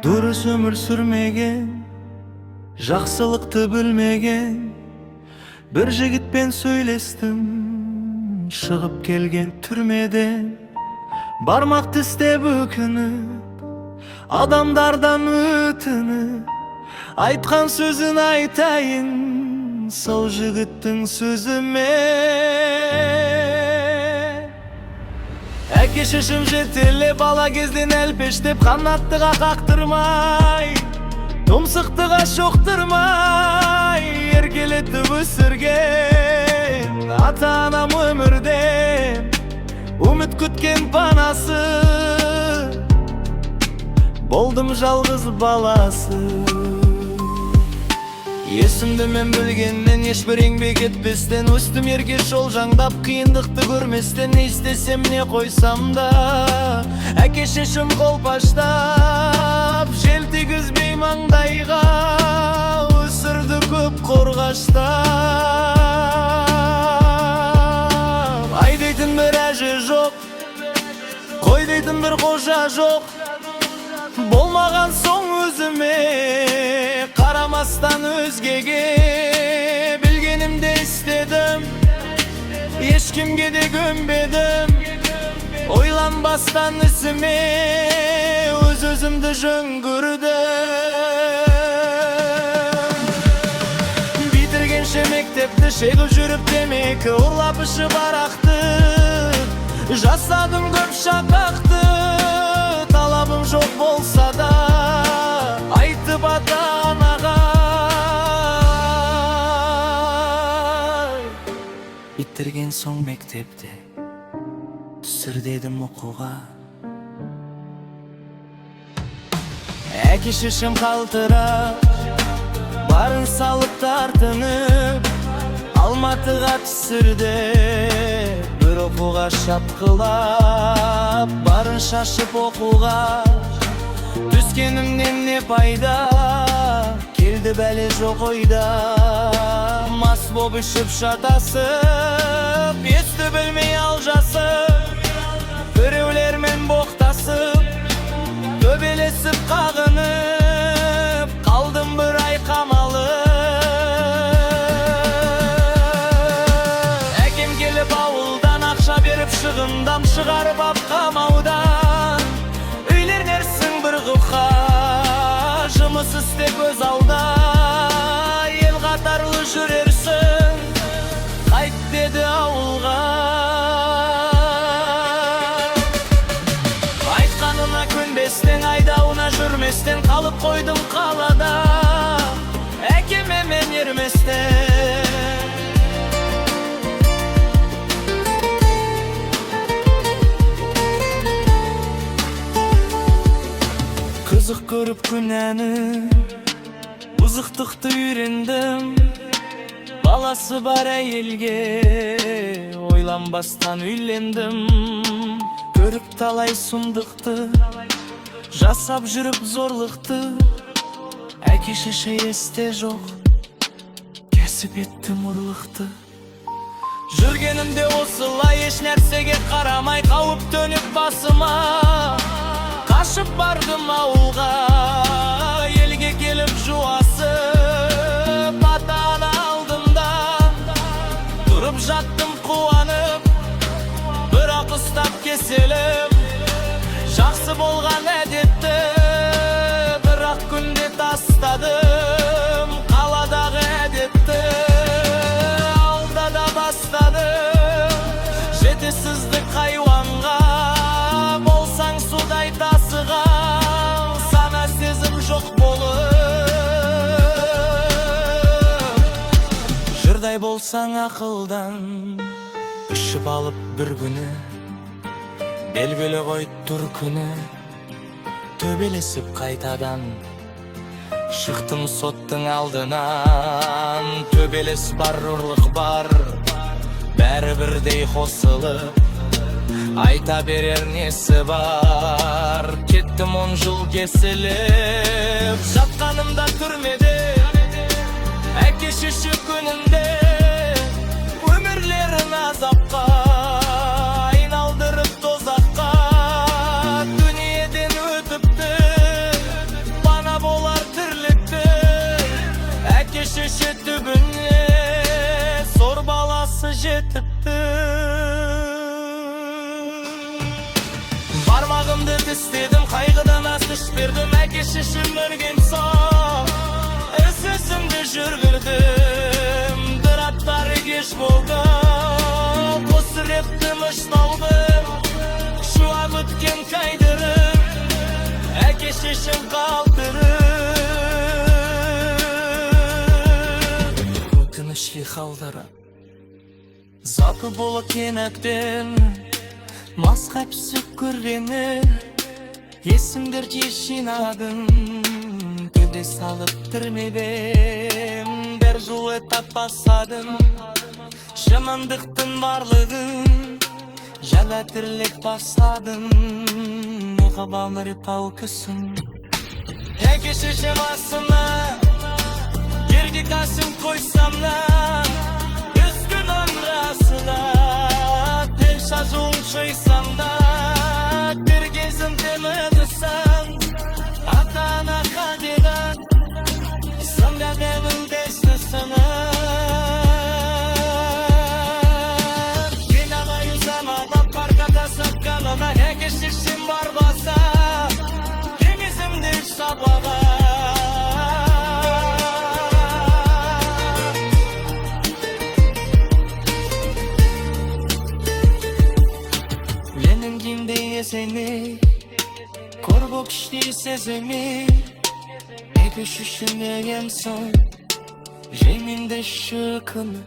Дұрыс өмір сүрмеген, жақсылықты білмеген бір жігітпен сөйлестім, шығып келген түрмеден. Бармақ тістеп өкініп, адамдардан өтініп, айтқан сөзін айтайын сол жігіттің сөзіме. Әке шешем жетелеп, бала кезден әлпештеп, қанаттыға қақтырмай, тұмсықтыға шоқтырмай еркелетіп өсірген. Ата-анам өмірден үміт күткен панасы, болдым жалғыз баласы. Есімді мен білгеннен, ешбір еңбек етпестен, өстім ерге шолжаңдап, қиындықты көрместен. Не істесем, не қойсам да әке шешем қолпаштап, жел тигізбей маңдайға өсірді көп қорғаштап. Ай дейтін бір әже жоқ, қой дейтін бір қожа жоқ, болмаған соң өзіме қарамастан өзгеге. Білгенімде істедім, ешкімге де көнбедім, ойланбастан ісіме өз-өзімді жөн көрдім. Бітіргенше мектепті, шегіп жүріп темекі, ұрлап ішіп арақты, жасадым көп шақақты. Талабым жоқ болса да айтып ата-анаға, бітірген соң мектепте түсір дедім оқуға. Әке шешем қалтырап, барын салып тартынып, Алматыға түсірді бір оқуға шапқылап. Барын шашып оқуға түскенімнен не пайда, келді бәле жоқ ойда. Мас боп ішіп шатасып, есті білмей алжасып, біреулермен боқтасып, төбелесіп қағынып, қалдым бір ай қамалып. Әкем келіп ауылдан ақша беріп, шығындам шығарып ап қамаудан. Үйлернерсің бір құқа, жұмыс істеп өз алда, ел қатарлы жүрерсің, қайт деді ауылға. Айтқанына көнбестен, айдауына жүрместен, қалып қойдым қалада, әкеме мен ерместен. Қызық көріп күнәні, бұзықтықты үйрендім, баласы бар әйелге ойланбастан үйлендім. Көріп талай сұмдықты, жасап жүріп зорлықты, әке шеше есте жоқ, кесіп еттім ұрлықты. Жүргенімде осылай, еш нәрсеге қарамай, қауіп төніп басыма, қашып бардым ауылға, елге келіп жуасып, ата-ана алдымда тұрып жаттым қуанып, бірақ ұстап кеселіп, жақсы болған әдетті бірақ күнде тастадым. Қаладағы әдетті алда да бастадым, жетесіздік хайуанға, болсаң судай тасыған, сана сезім жоқ болып. Жырдай болсаң ақылдан, ішіп алып бір күні, белгілі ғой тұр күні, төбелесіп қайтадан. Шықтым соттың алдынан, төбелес бар, ұрлық бар, бәрі бірдей қосылып, айта берер несі бар. Кеттім 10 жыл кесіліп, жатқанымда түрмеде, әке шеше күнінде, өмірлерін азапқа айналдырып тозаққа. Дүниеден өтіпті Kişi tübünle sor balası jetipti. Barmağımdı istedim, kaygıdan asış verdim. Ekişişim örgün son Özüzümді жүргірдім. Дыраптары кеш болды, қосыреттім ұшталдым. Шуа өткен кайдырып, әке-шешем қалтырып. Өкінішке қалдырып, заты болы кенәктен масқа пісіп көргені есімдерде жинадым. Төбе салып түрмеден бір жолы таппасадым. Жамандықтың барлығын жала тірлік басадым. Мехабамыр тау күсін әке-шешем асына жерге тасым қойсам да үскін омрасына тел шажуын шойсам да бір кезім темедісің ата-ана қадеған сымда дәмін дәсті сынып мен ағай ұзамадап қарқата сатқанына әке-шешем барбаса теңізімді сабаға. Ленің кимде есені Korbu kişi sezimi Eki şüşünegen son Jeminde şıkını